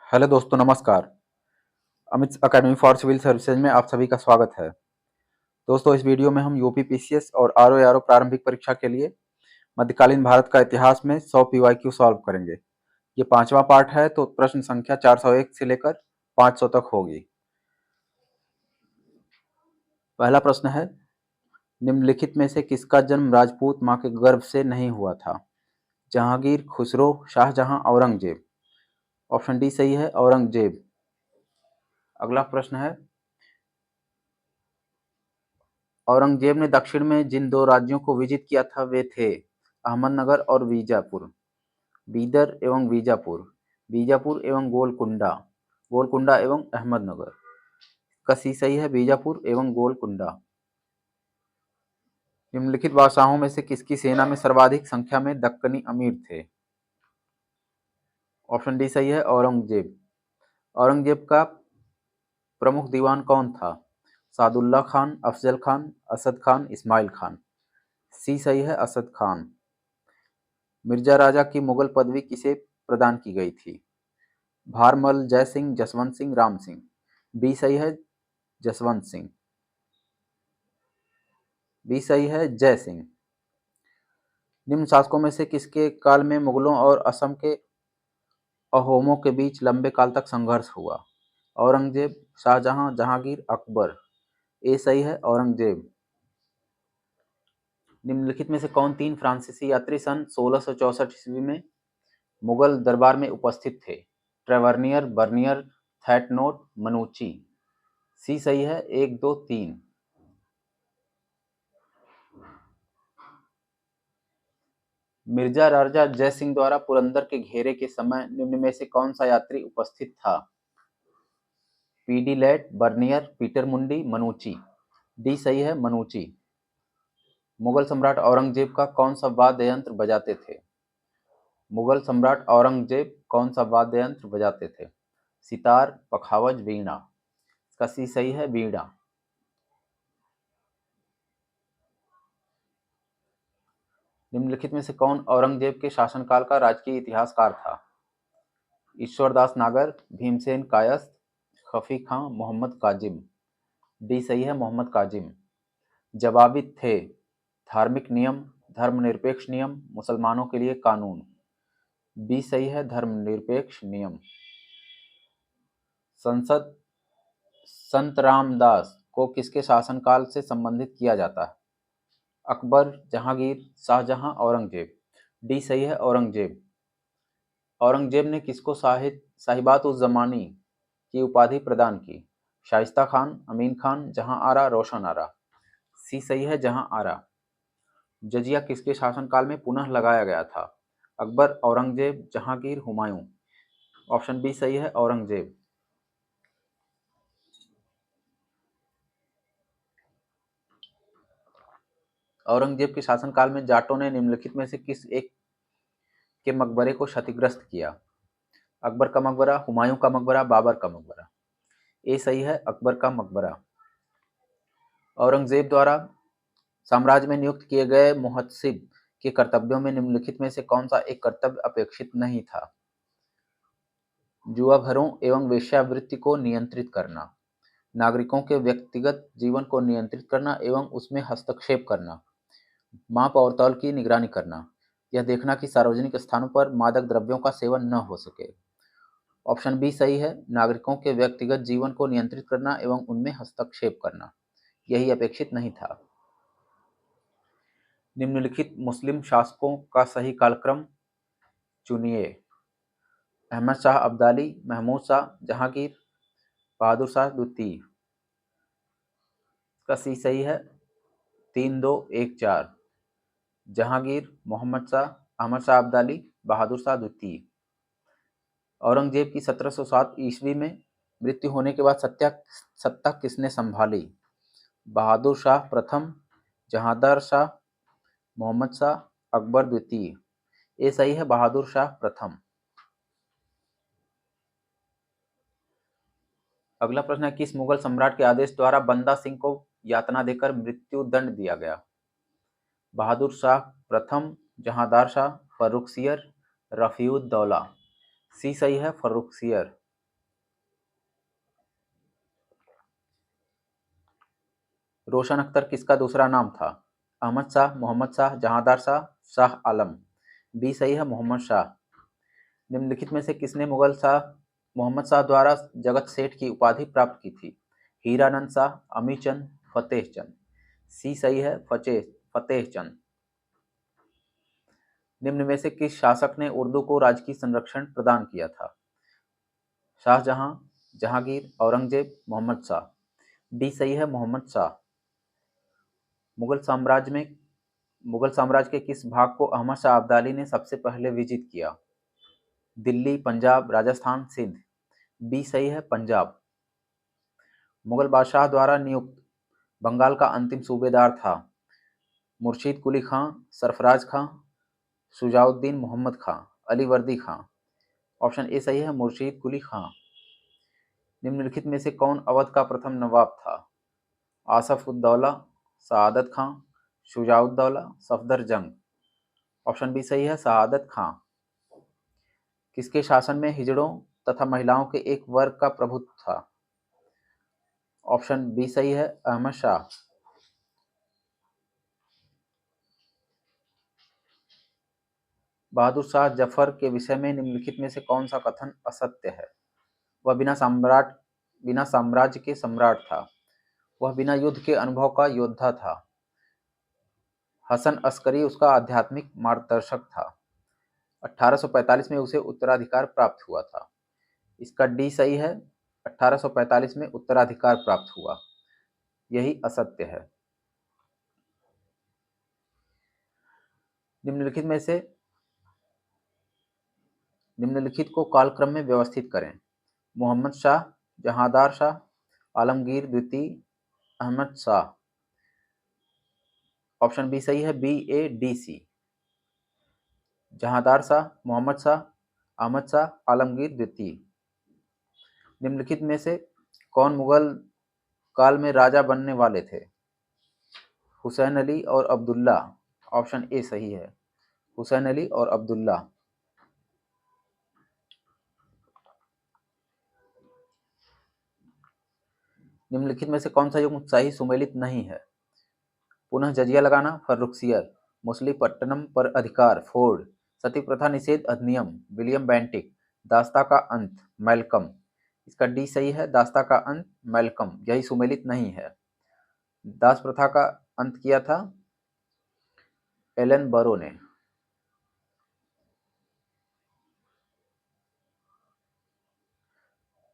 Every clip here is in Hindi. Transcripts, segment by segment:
हेलो दोस्तों, नमस्कार। Amit academy for civil services में आप सभी का स्वागत है। दोस्तों, इस वीडियो में हम यूपी पीसीएस और आरओ प्रारंभिक परीक्षा के लिए मध्यकालीन भारत का इतिहास में 100 पीवाईक्यू सॉल्व करेंगे। ये 5वां पार्ट है, तो प्रश्न संख्या 401 से लेकर 500 तक होगी। पहला प्रश्न है, निम्नलिखित में से किसका जन्म राजपूत मां के गर्भ से नहीं हुआ था? जहांगीर, खुसरो, शाहजहां, औरंगजेब। ऑप्शन डी सही है, औरंगजेब। अगला प्रश्न है, औरंगजेब ने दक्षिण में जिन दो राज्यों को विजित किया था वे थे अहमदनगर और बीजापुर। बीदर एवं बीजापुर, बीजापुर एवं गोलकुंडा, गोलकुंडा एवं अहमदनगर। का सी सही है, बीजापुर एवं गोलकुंडा। निम्नलिखित बादशाहों में से किसकी सेना में सर्वाधिक संख्या में दक्कनी अमीर थे? ऑप्शन डी सही है, औरंगजेब। औरंगजेब का प्रमुख दीवान कौन था? सादुल्ला खान, अफजल खान, असद खान, इस्माइल खान। सी सही है, असद खान। मिर्जा राजा की मुगल पदवी किसे प्रदान की गई थी? भारमल, जय सिंह, जसवंत सिंह, राम सिंह। बी सही है, जसवंत सिंह। बी सही है, जय सिंह। निम्न शासकों में से किसके काल में मुगलों और असम के अहोमों के बीच लंबे काल तक संघर्ष हुआ? औरंगजेब, शाहजहां, जहांगीर, अकबर। ए सही है, औरंगजेब। निम्नलिखित में से कौन तीन फ्रांसीसी यात्री सन 1664 ईस्वी में मुगल दरबार में उपस्थित थे? ट्रेवर्नियर, बर्नियर, थैटनोट, मनुची। सी सही है, 1, 2, 3। मिर्जा राजा जय सिंह द्वारा पुरंदर के घेरे के समय निम्न में से कौन सा यात्री उपस्थित था? पीडी लेट, बर्नियर, पीटर मुंडी, मनुची। डी सही है, मनुची। मुगल सम्राट औरंगजेब का कौन सा वाद्य यंत्र बजाते थे? मुगल सम्राट औरंगजेब कौन सा वाद्य यंत्र बजाते थे? सितार, पखावज, वीणा। इसका सी सही है, वीणा। निम्नलिखित में से कौन औरंगजेब के शासनकाल का राजकीय इतिहासकार था? ईश्वरदास नागर, भीमसेन कायस्थ, खफी खां, मोहम्मद काजिम। डी सही है, मोहम्मद काजिम। जवाबी थे धार्मिक नियम, धर्मनिरपेक्ष नियम, मुसलमानों के लिए कानून। बी सही है, धर्मनिरपेक्ष नियम। संसद संत रामदास को किसके शासनकाल से संबंधित किया जाता है? अकबर, जहांगीर, शाहजहां, औरंगजेब। डी सही है, औरंगजेब। औरंगजेब ने किसको साहिबात उज जमानी की उपाधि प्रदान की? शाइस्ता खान, अमीन खान, जहां आरा, रोशन आरा। सी सही है, जहां आरा। जजिया किसके शासनकाल में पुनः लगाया गया था? अकबर, औरंगजेब, जहांगीर, हुमायूं। ऑप्शन बी सही है, औरंगजेब। औरंगजेब के शासनकाल में जाटों ने निम्नलिखित में से किस एक के मकबरे को क्षतिग्रस्त किया? अकबर का मकबरा, हुमायूं का मकबरा, बाबर का मकबरा। ए सही है, अकबर का मकबरा। औरंगजेब द्वारा साम्राज्य में नियुक्त किए गए मुहत्सिब के कर्तव्यों में निम्नलिखित में से कौन सा एक कर्तव्य अपेक्षित नहीं था? जुआ घरों एवं वेश्यावृत्ति को नियंत्रित करना, नागरिकों के व्यक्तिगत जीवन को नियंत्रित करना एवं उसमें हस्तक्षेप करना, माप और तौल की निगरानी करना, यह देखना कि सार्वजनिक स्थानों पर मादक द्रव्यों का सेवन न हो सके। ऑप्शन बी सही है, नागरिकों के व्यक्तिगत जीवन को नियंत्रित करना एवं उनमें हस्तक्षेप करना, यही अपेक्षित नहीं था। निम्नलिखित मुस्लिम शासकों का सही कालक्रम चुनिए। अहमद शाह अब्दाली, महमूद शाह, जहांगीर, बहादुर शाह द्वितीय। का सी सही है, 3, 2, 1, 4। जहांगीर, मोहम्मद शाह, अहमद शाह अब्दाली, बहादुर शाह द्वितीय। औरंगजेब की 1707 ईस्वी में मृत्यु होने के बाद सत्ता किसने संभाली? बहादुर शाह प्रथम, जहांदार शाह, मोहम्मद शाह, अकबर द्वितीय। ये सही है, बहादुर शाह प्रथम। अगला प्रश्न है, किस मुगल सम्राट के आदेश द्वारा बंदा सिंह को यातना देकर मृत्यु दंड दिया गया? बहादुर शाह प्रथम, जहांदार शाह, फर्रुखसियर, रफीउद्दौला। सी सही है, फर्रुखसियर। रोशन अख्तर किसका दूसरा नाम था? अहमद शाह, मोहम्मद शाह, जहांदार शाह, शाह आलम। बी सही है, मोहम्मद शाह। निम्नलिखित में से किसने मुगल शाह मोहम्मद शाह द्वारा जगत सेठ की उपाधि प्राप्त की थी? हीरानंद शाह, अमीचंद, फतेह चंद। सी सही है, फतेह चंद। निम्न में से किस शासक ने उर्दू को राजकीय संरक्षण प्रदान किया था? शाहजहां, जहांगीर, औरंगजेब, मोहम्मद शाह। डी सही है, मोहम्मद शाह। मुगल साम्राज्य के किस भाग को अहमद शाह अब्दाली ने सबसे पहले विजित किया? दिल्ली, पंजाब, राजस्थान, सिंध। बी सही है, पंजाब। मुगल बादशाह द्वारा नियुक्त बंगाल का अंतिम सूबेदार था? मुर्शीद कुली खां, सरफराज खां, शुजाउद्दीन मोहम्मद खां, अलीवर्दी खां। ऑप्शन ए सही है, मुर्शीद कुली खां। निम्नलिखित में से कौन अवध का प्रथम नवाब था? आसफ उद्दौला, सआदत खां, शुजाउद्दौला, सफदर जंग। ऑप्शन बी सही है, सआदत खां। किसके शासन में हिजड़ों तथा महिलाओं के एक वर्ग का प्रभुत्व था? ऑप्शन बी सही है, अहमद शाह। बहादुर शाह जफर के विषय में निम्नलिखित में से कौन सा कथन असत्य है? वह बिना साम्राज्य के सम्राट था। वह बिना युद्ध के अनुभव का योद्धा था। हसन अस्करी उसका आध्यात्मिक मार्गदर्शक था। 1845 में उसे उत्तराधिकार प्राप्त हुआ था। इसका डी सही है, 1845 में उत्तराधिकार प्राप्त हुआ। यही असत्य है। निम्नलिखित को कालक्रम में व्यवस्थित करें। मोहम्मद शाह, जहांदार शाह, आलमगीर द्वितीय, अहमद शाह। ऑप्शन बी सही है, B A D C. Jahandar Shah, Mohammad Shah, Ahmad Shah, Alamgir द्वितीय। निम्नलिखित में से कौन मुगल काल में राजा बनने वाले थे? हुसैन अली और अब्दुल्ला। ऑप्शन ए सही है, हुसैन अली और अब्दुल्ला। निम्नलिखित में से कौन सा युग्म सही सुमेलित नहीं है? पुनः जजिया लगाना, फर्रुखसियर, मुसलीपट्टनम पर अधिकार, फोर्ड, सती प्रथा निषेध अधिनियम, विलियम बेंटिक, दास्ता का अंत, मैल्कम। इसका डी सही है, दास्ता का अंत, मैल्कम। यही सुमेलित नहीं है। दास प्रथा का अंत किया था एलन बरो ने।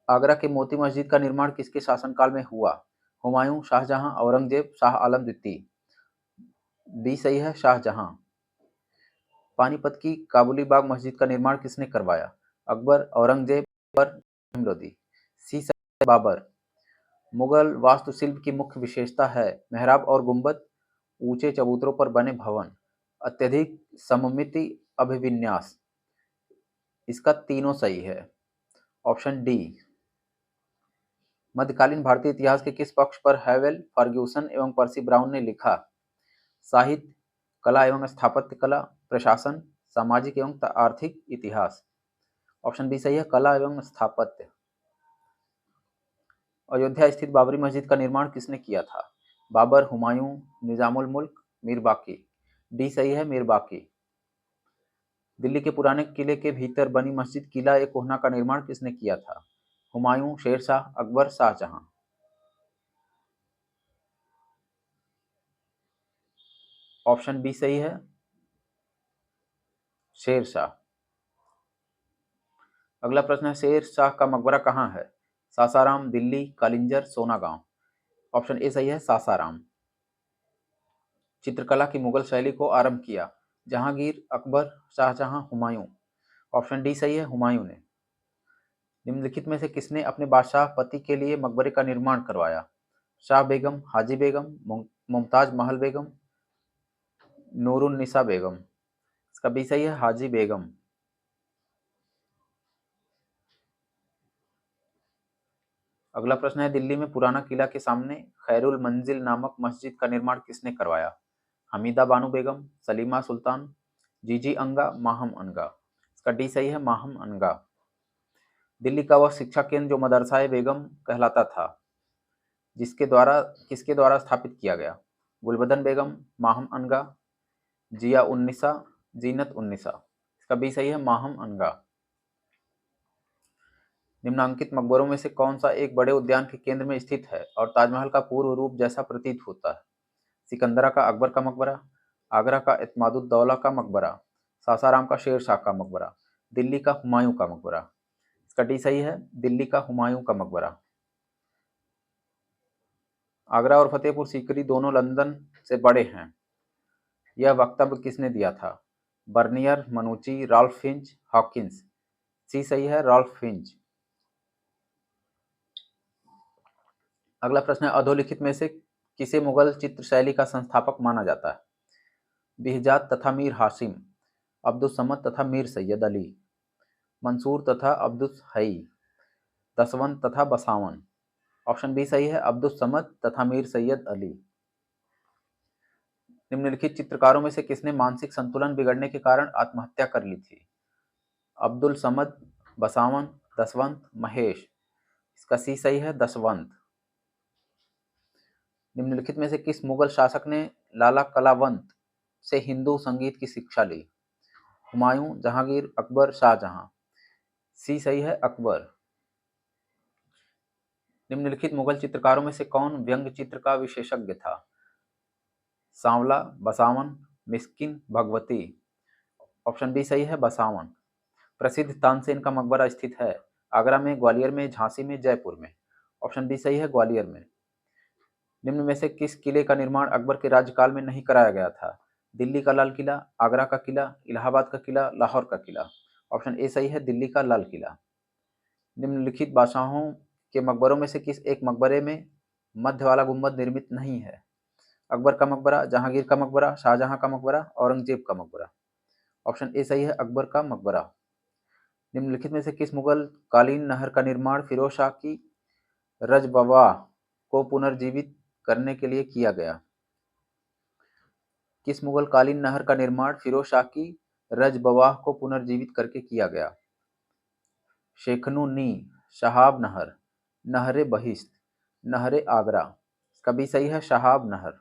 आगरा के मोती मस्जिद का निर्माण किसके शासनकाल में हुआ? हुमायूं, शाहजहां, औरंगजेब, शाह आलम द्वितीय। डी सही है, शाहजहां। पानीपत की काबुली बाग मस्जिद का निर्माण किसने करवाया? अकबर, औरंगजेब, लोधी। सी सही है, बाबर। मुगल वास्तुशिल्प की मुख्य विशेषता है मेहराब और गुंबद, ऊंचे चबूतरों पर बने भवन, अत्यधिक सममिति अभिविन्यास। इसका तीनों सही है। Option D. मध्यकालीन भारतीय इतिहास के किस पक्ष पर हैवेल, फर्ग्यूसन एवं पर्सी ब्राउन ने लिखा? साहित्य, कला एवं स्थापत्य कला, प्रशासन, सामाजिक एवं आर्थिक इतिहास। ऑप्शन बी सही है, कला एवं स्थापत्य। अयोध्या स्थित बाबरी मस्जिद का निर्माण किसने किया था? बाबर, हुमायूं, निजामुल मुल्क, मीर बाकी। डी सही है, मीर बाकी। दिल्ली के पुराने किले के भीतर बनी मस्जिद किला ए कोहना का निर्माण किसने किया था? हुमायूं, शेरशाह, अकबर, शाहजहां। ऑप्शन बी सही है, शेरशाह। अगला प्रश्न है, शेरशाह का मकबरा कहाँ है? सासाराम, दिल्ली, कालिंजर, सोनागांव। ऑप्शन ए सही है, सासाराम। चित्रकला की मुगल शैली को आरंभ किया? जहांगीर, अकबर, शाहजहां, हुमायूं। ऑप्शन डी सही है, हुमायूं ने। निम्नलिखित में से किसने अपने बादशाह पति के लिए मकबरे का निर्माण करवाया? शाह बेगम, हाजी बेगम, मुमताज महल बेगम, नूरुन्निसा बेगम। इसका बी सही है, हाजी बेगम। अगला प्रश्न है, दिल्ली में पुराना किला के सामने खैरुल मंजिल नामक मस्जिद का निर्माण किसने करवाया? हमीदा बानो बेगम, सलीमा सुल्तान, जीजी अंगा, माहम अनगा। इसका डी सही है, माहम अनगा। दिल्ली का वह शिक्षा केंद्र जो मदरसा ए बेगम कहलाता था, किसके द्वारा स्थापित किया गया? गुलबदन बेगम, माहम अनगा, जिया उन्निसा, जीनत उन्निसा। इसका बी सही है, माहम अनगा। निम्नांकित मकबरों में से कौन सा एक बड़े उद्यान के केंद्र में स्थित है और ताजमहल का पूर्व रूप जैसा प्रतीत होता है? सिकंदरा का अकबर का मकबरा, आगरा का इत्मादुद्दौला का मकबरा, सासाराम का शेर शाह का मकबरा, दिल्ली का हुमायूं का मकबरा। इसका डी सही है, दिल्ली का हुमायूं का मकबरा। आगरा और फतेहपुर सीकरी दोनों लंदन से बड़े हैं, यह वक्तव्य किसने दिया था? Bernier, मनुची, Rolf Finch, Hawkins. सी सही है, रॉल्फ फिंच। अगला प्रश्न है, अधोलिखित में से किसे मुगल चित्र शैली का संस्थापक माना जाता है? बिहजात तथा मीर हाशिम, अब्दुस समद तथा मीर सैयद अली, मंसूर तथा अब्दुस हई, दसवंत तथा बसावन। ऑप्शन बी सही है, अब्दुस समद तथा मीर सैयद अली। निम्नलिखित चित्रकारों में से किसने मानसिक संतुलन बिगड़ने के कारण आत्महत्या कर ली थी? अब्दुल समद, बसावन, दसवंत, महेश। इसका सी सही है, दसवंत। निम्नलिखित में से किस मुगल शासक ने लाला कलावंत से हिंदू संगीत की शिक्षा ली? हुमायूं, जहांगीर, अकबर, शाहजहां। सी सही है, अकबर। निम्नलिखित मुगल चित्रकारों में से कौन व्यंग्य चित्र का विशेषज्ञ था? सांवला, बसावन, मिस्किन, भगवती। ऑप्शन बी सही है, बसावन। प्रसिद्ध तानसेन का मकबरा स्थित है आगरा में, ग्वालियर में, झांसी में, जयपुर में। ऑप्शन बी सही है, ग्वालियर में। निम्न में से किस किले का निर्माण अकबर के राज्यकाल में नहीं कराया गया था? दिल्ली का लाल किला, आगरा का किला, इलाहाबाद का किला, लाहौर का किला। ऑप्शन ए सही है, दिल्ली का लाल किला। निम्नलिखित बादशाहों के मकबरों में से किस एक मकबरे में मध्य वाला गुंबद निर्मित नहीं है? अकबर का मकबरा, जहांगीर का मकबरा, शाहजहां का मकबरा, औरंगजेब का मकबरा। ऑप्शन ए सही है, अकबर का मकबरा। निम्नलिखित में से किस मुगल कालीन नहर का निर्माण फिरोज शाह की रजबवाह को पुनर्जीवित करने के लिए किया गया? किस मुगल कालीन नहर का निर्माण फिरोज शाह की रजबवाह को पुनर्जीवित करके किया गया? शेखनू नी, शहाब नहर, नहरे बहिश्त, नहरे आगरा। इसका भी सही है, शहाब नहर।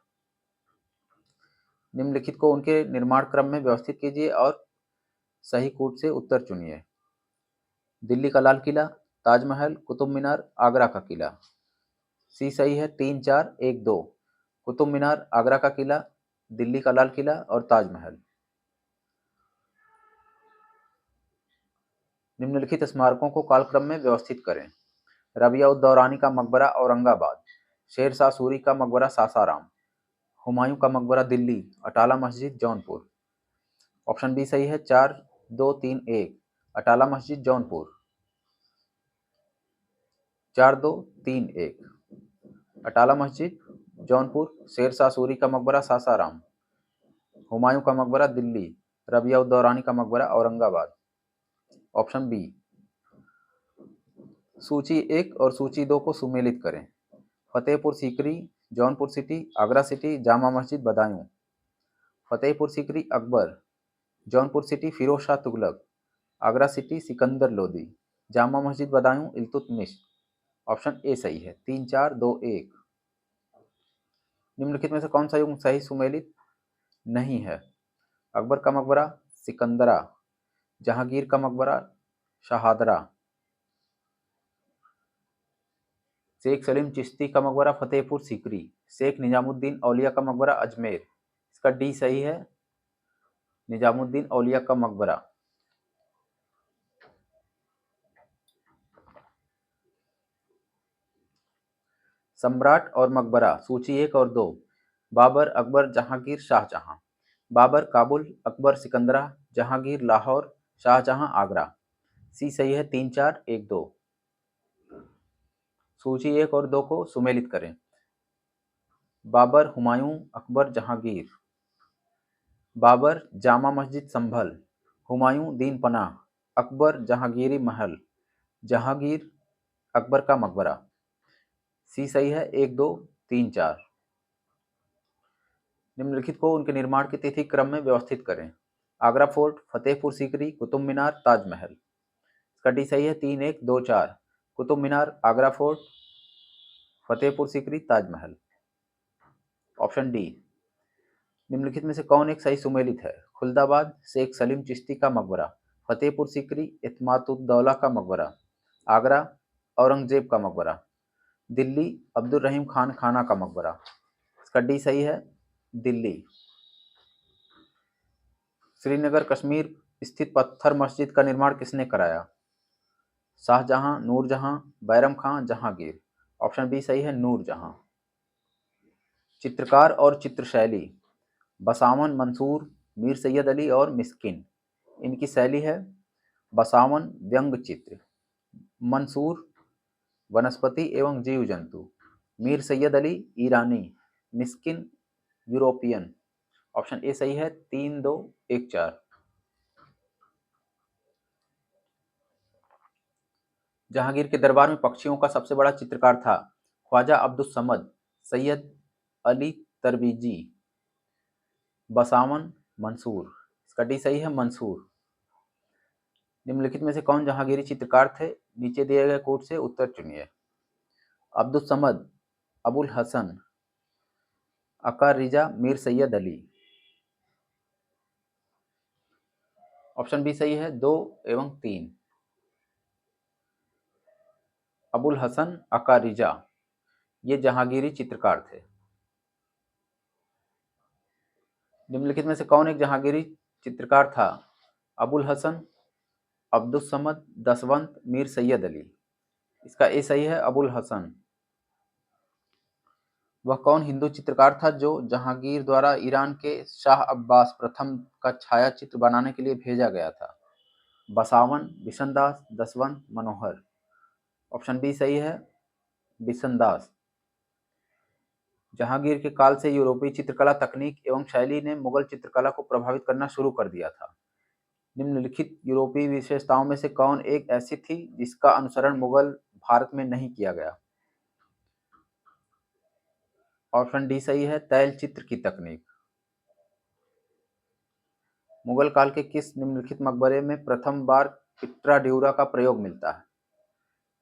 निम्नलिखित को उनके निर्माण क्रम में व्यवस्थित कीजिए और सही कूट से उत्तर चुनिए। दिल्ली का लाल किला, ताजमहल, कुतुब मीनार, आगरा का किला। सी सही है, 3, 4, 1, 2। कुतुब मीनार, आगरा का किला, दिल्ली का लाल किला और ताजमहल। निम्नलिखित स्मारकों को कालक्रम में व्यवस्थित करें। रबिया उद दौरानी का मकबरा औरंगाबाद, शेर शाह सूरी का मकबरा सासाराम, हुमायूं का मकबरा दिल्ली, अटाला मस्जिद जौनपुर। ऑप्शन बी सही है, 4, 2, 3, 1। अटाला मस्जिद जौनपुर। 4, 2, 3, 1। अटाला मस्जिद जौनपुर, शेर शाह सूरी का मकबरा सासाराम, हुमायूं का मकबरा दिल्ली, रबिया उद दौरानी का मकबरा औरंगाबाद। Option B. सूची 1 और सूची 2 को सुमेलित करें। Fatehpur Sikri, Jaunpur city, Agra city, Jama Masjid Badaun. Fatehpur Sikri Akbar, Jaunpur city Firoz Shah Tughlaq, Agra city Sikandar Lodi, Jama Masjid Badaun Iltutmish. Option A सही है, 3, 4, 2, 1। निम्नलिखित में से कौन सा युग्म सही सुमेलित नहीं है? अकबर का मकबरा सिकंदरा, जहांगीर का मकबरा शहादरा, शेख सलीम चिश्ती का मकबरा फतेहपुर सीकरी, शेख निजामुद्दीन औलिया का मकबरा अजमेर। इसका डी सही है, निजामुद्दीन औलिया का मकबरा। सम्राट और मकबरा, सूची 1 और 2। बाबर, अकबर, जहांगीर, शाहजहां। बाबर काबुल, अकबर सिकंदरा, जहांगीर लाहौर, शाहजहां आगरा। सी सही है, 3, 4, 1, 2। सूची 1 और 2 को सुमेलित करें। बाबर, हुमायूं, अकबर, जहांगीर। बाबर, जामा मस्जिद संभल, हुमायूं, दीन पनाह, अकबर, जहांगीरी महल, जहांगीर, अकबर का मकबरा। सी सही है, 1, 2, 3, 4। निम्नलिखित को उनके निर्माण की तिथि क्रम में व्यवस्थित करें। आगरा फोर्ट, फतेहपुर सीकरी, कुतुब मीनार, ताजमहल। इसका डी सही है, 3, 1, 2, 4। Qutub Minar, Agra fort, Fatehpur Sikri, Taj Mahal. Option D. निम्नलिखित में से कौन एक सही सुमेलित है? खुलदाबाद शेख सलीम चिश्ती का मकबरा, फतेहपुर सीकरी इत्मादुद्दौला का मकबरा, आगरा औरंगजेब का मकबरा, दिल्ली अब्दुल रहीम खान खाना का मकबरा। इसका डी सही है, दिल्ली। श्रीनगर कश्मीर स्थित पत्थर मस्जिद का निर्माण किसने कराया? शाहजहां, नूरजहां, बैरम खां, जहांगीर। ऑप्शन बी सही है, नूरजहां। चित्रकार और चित्रशैली, बसावन, मंसूर, मीर सैयद अली और मिस्किन। इनकी शैली है बसावन व्यंग चित्र, मंसूर वनस्पति एवं जीव जंतु, मीर सैयद अली ईरानी, मिस्किन यूरोपियन। ऑप्शन ए सही है, 3, 2, 1, 4। जहांगीर के दरबार में पक्षियों का सबसे बड़ा चित्रकार था? ख्वाजा अब्दुल समद, सैयद अली तरबीजी, बसावन, मंसूर। इसका डी सही है, मंसूर। निम्नलिखित में से कौन जहांगीरी चित्रकार थे? नीचे दिए गए कोट से उत्तर चुनिए। अब्दुल समद, अबुल हसन, अकार रिजा, मीर सैयद अली। ऑप्शन बी सही है, 2 एवं 3। अबुल हसन अकारिजा ये जहांगीरी चित्रकार थे। निम्नलिखित में से कौन एक जहांगीरी चित्रकार था? अबुल हसन, अब्दुल समद, दसवंत, मीर सैयद अली। इसका ए सही है, अबुल हसन। वह कौन हिंदू चित्रकार था जो जहांगीर द्वारा ईरान के शाह अब्बास प्रथम का छायाचित्र बनाने के लिए भेजा गया था? बसावन, बिशनदास, दसवंत, मनोहर। ऑप्शन बी सही है, बिशनदास। जहांगीर के काल से यूरोपीय चित्रकला तकनीक एवं शैली ने मुगल चित्रकला को प्रभावित करना शुरू कर दिया था। निम्नलिखित यूरोपीय विशेषताओं में से कौन एक ऐसी थी जिसका अनुसरण मुगल भारत में नहीं किया गया? ऑप्शन डी सही है, तैल चित्र की तकनीक। मुगल काल के किस निम्नलिखित मकबरे में प्रथम बार पिट्रा ड्यूरा का प्रयोग मिलता है?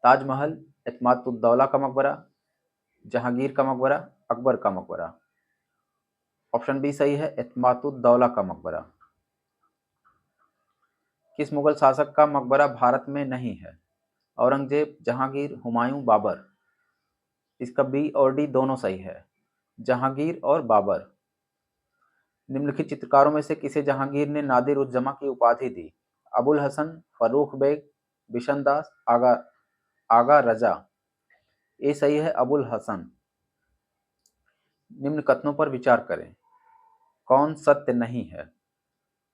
ताजमहल, एतमादुद्दौला का मकबरा, जहांगीर का मकबरा, अकबर का मकबरा। ऑप्शन बी सही है, एतमादुद्दौला का मकबरा। किस मुगल शासक का मकबरा भारत में नहीं है? औरंगजेब, जहांगीर, हुमायूं, बाबर। इसका बी और डी दोनों सही है, जहांगीर और बाबर। निम्नलिखित चित्रकारों में से किसे जहांगीर ने नादिर उज जमा की उपाधि दी? अबुल हसन, फर्रुख बेग, बिशनदास, आगा आगा रजा। ये सही है, अबुल हसन। निम्न कथनों पर विचार करें, कौन सत्य नहीं है?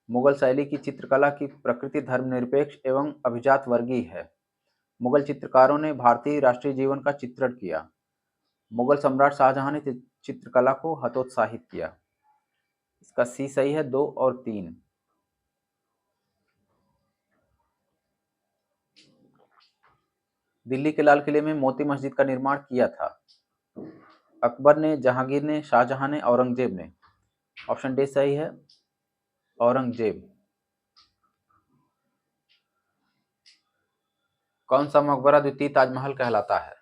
मुगल शैली की चित्रकला की प्रकृति धर्मनिरपेक्ष एवं अभिजात वर्गीय है। मुगल चित्रकारों ने भारतीय राष्ट्रीय जीवन का चित्रण किया। मुगल सम्राट शाहजहां ने चित्रकला को हतोत्साहित किया। इसका सी सही है, 2 और 3। दिल्ली के लाल किले में मोती मस्जिद का निर्माण किया था? अकबर ने, जहांगीर ने, शाहजहां ने, औरंगजेब ने। ऑप्शन डी सही है, औरंगजेब। कौन सा मकबरा द्वितीय ताजमहल कहलाता है?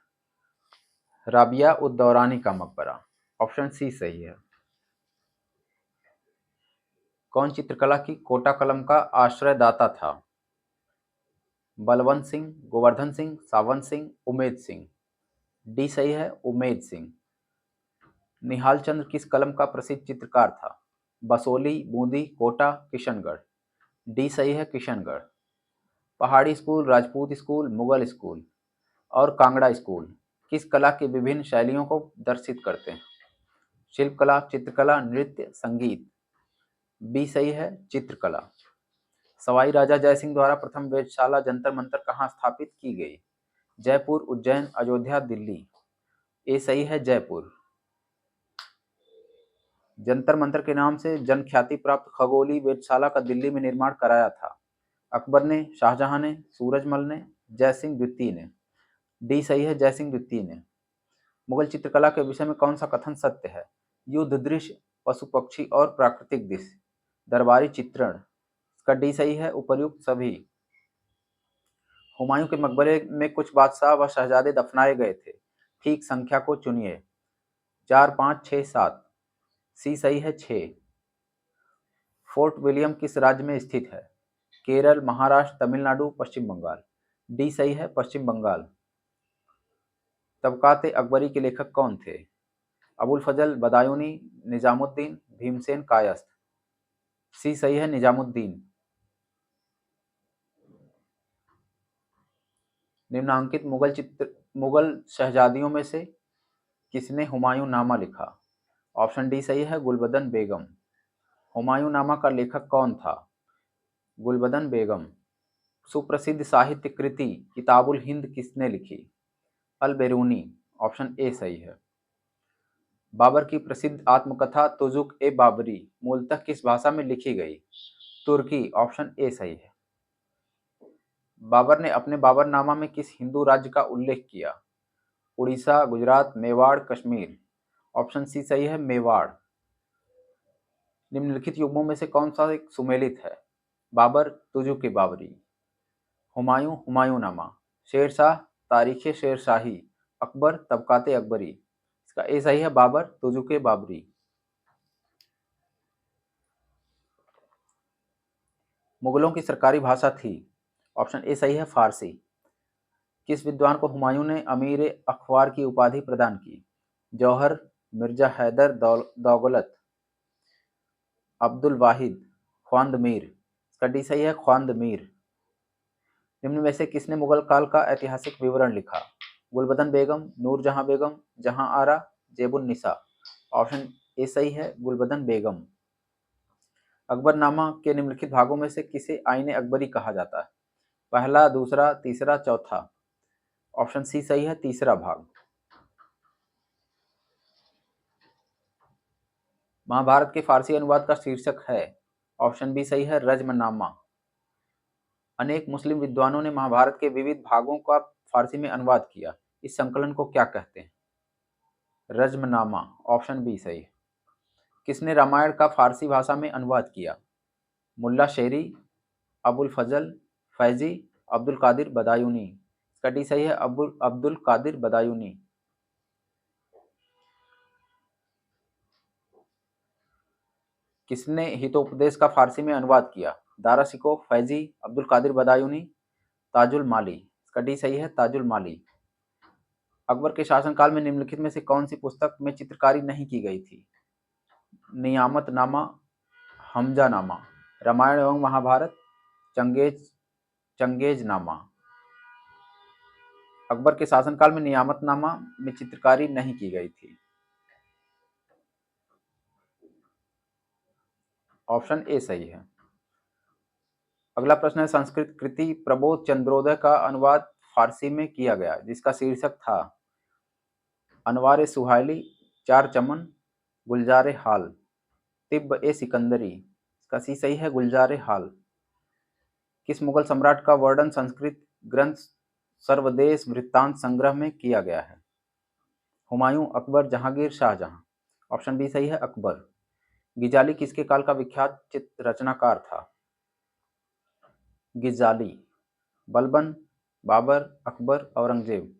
राबिया उद दौरानी का मकबरा। ऑप्शन सी सही है। कौन चित्रकला की कोटा कलम का आश्रयदाता था? बलवंत सिंह, गोवर्धन सिंह, सावंत सिंह, उमेद सिंह। डी सही है, उमेद सिंह। निहाल चंद्र किस कलम का प्रसिद्ध चित्रकार था? बसोली, बूंदी, कोटा, किशनगढ़। डी सही है, किशनगढ़। पहाड़ी school, Rajput school, Mughal school और कांगड़ा स्कूल किस कला की विभिन्न शैलियों को दर्शित करते हैं? शिल्पकला, चित्रकला, नृत्य, संगीत। बी सही है, चित्रकला। सवाई राजा जयसिंह द्वारा प्रथम वेधशाला जंतर मंतर कहाँ स्थापित की गई? जयपुर, उज्जैन, अयोध्या, दिल्ली। ए सही है, जयपुर। जंतर मंतर के नाम से जनख्याति प्राप्त खगोलीय वेधशाला का दिल्ली में निर्माण कराया था? अकबर ने, शाहजहां ने, सूरजमल ने, जयसिंह द्वितीय ने। डी सही है, जयसिंह द्वितीय ने। मुगल चित्रकला के विषय में कौन सा कथन सत्य है? युद्ध दृश्य, पशु पक्षी और प्राकृतिक दृश्य, दरबारी चित्रण। इसका डी सही है, उपर्युक्त सभी। हुमायूं के मकबरे में कुछ बादशाह व शहजादे दफनाए गए थे, ठीक संख्या को चुनिए। 4, 5, 6, 7। सी सही है 6। फोर्ट विलियम किस राज्य में स्थित है? केरल, महाराष्ट्र, तमिलनाडु, पश्चिम बंगाल। डी सही है पश्चिम बंगाल। तबकात अकबरी के लेखक कौन थे? अबुल फजल, बदायूनी, निजामुद्दीन, भीमसेन, कायस्थ। सी सही है निजामुद्दीन। निम्नांकित मुगल शहजादियों में से किसने हुमायूं नामा लिखा? ऑप्शन डी सही है गुलबदन बेगम। हुमायूं नामा का लेखक कौन था? गुलबदन बेगम। सुप्रसिद्ध साहित्य कृति किताबुल हिंद किसने लिखी? अल बेरूनी। ऑप्शन ए सही है। बाबर की प्रसिद्ध आत्मकथा तुजुक ए बाबरी मूलतः किस भाषा में लिखी गई? तुर्की। ऑप्शन ए सही है। बाबर ने अपने बाबरनामा में किस हिंदू राज्य का उल्लेख किया? उड़ीसा, गुजरात, मेवाड़, कश्मीर। ऑप्शन सी सही है मेवाड़। निम्नलिखित युग्मों में से कौन सा एक सुमेलित है? बाबर, तुजुक ए बाबरी। हुमायूं, हुमायूंनामा। शेरशाह, तारीख शेरशाही। अकबर, तबकाते अकबरी। इसका ए सही है बाबर, तुजुक ए बाबरी। मुगलों की सरकारी भाषा थी? ऑप्शन ए सही है फारसी। किस विद्वान को हुमायूं ने अमीर अखबार की उपाधि प्रदान की? जौहर, मिर्जा हैदर दौलत, अब्दुल वाहिद, ख्वांद मीर। इसका डी सही है ख्वांद मीर। निम्न में से किसने मुगल काल का ऐतिहासिक विवरण लिखा? गुलबदन बेगम, नूरजहां बेगम, जहां आरा, जेबुन निसा। ऑप्शन ए सही है गुलबदन बेगम। अकबरनामा के निम्नलिखित भागों में से किसे आईने अकबरी कहा जाता है? पहला, दूसरा, तीसरा, चौथा। ऑप्शन सी सही है तीसरा भाग। महाभारत के फारसी अनुवाद का शीर्षक है? ऑप्शन बी सही है रज्मनामा। अनेक मुस्लिम विद्वानों ने महाभारत के विविध भागों का फारसी में अनुवाद किया। इस संकलन को क्या कहते हैं? रज्मनामा। ऑप्शन बी सही है। किसने रामायण का फारसी भाषा में अनुवाद किया? मुल्ला शेरी, अबुल फजल फैजी, अब्दुल कादिर बदायूनी। इसका डी सही है अब्दुल कादिर बदायूनी। किसने हितोपदेश का फारसी में अनुवाद किया? दारा शिकोह, फैजी, अब्दुल कादिर बदायूनी, ताजुल माली। इसका डी सही है ताजुल माली। अकबर के शासनकाल में निम्नलिखित में से कौन सी पुस्तक में चित्रकारी नहीं की गई थी? नियामतनामा, हमजानामा, रामायण एवं महाभारत, चंगेजनामा। अकबर के शासनकाल में नियामतनामा में चित्रकारी नहीं की गई थी। ऑप्शन ए सही है। अगला प्रश्न है संस्कृत कृति प्रबोध चंद्रोदय का अनुवाद फारसी में किया गया जिसका शीर्षक था? अनवार सुहाइली, चार चमन, गुलजार हाल, तिब्ब ए सिकंदरी। इसका सी सही है गुलजार हाल। किस मुगल सम्राट का वर्णन संस्कृत ग्रंथ सर्वदेश वृत्तांत संग्रह में किया गया है? हुमायूं, अकबर, जहांगीर, शाहजहां। ऑप्शन बी सही है अकबर। गिजाली किसके काल का विख्यात चित्र रचनाकार था? गिजाली। बलबन, बाबर, अकबर, औरंगजेब।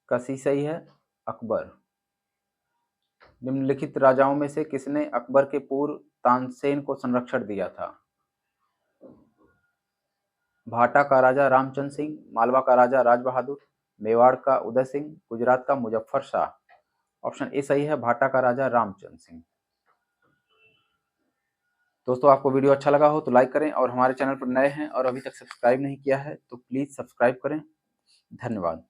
का सी सही है अकबर। निम्नलिखित राजाओं में से किसने अकबर के पूर्व तानसेन को संरक्षण दिया था? भाटा का राजा रामचंद्र सिंह, मालवा का राजा राज बहादुर, मेवाड़ का उदय सिंह, गुजरात का मुजफ्फर शाह। ऑप्शन ए सही है भाटा का राजा रामचंद्र सिंह। दोस्तों आपको वीडियो अच्छा लगा हो तो लाइक करें और हमारे चैनल पर नए हैं और अभी तक सब्सक्राइब नहीं किया है तो प्लीज़ सब्सक्राइब करें। धन्यवाद।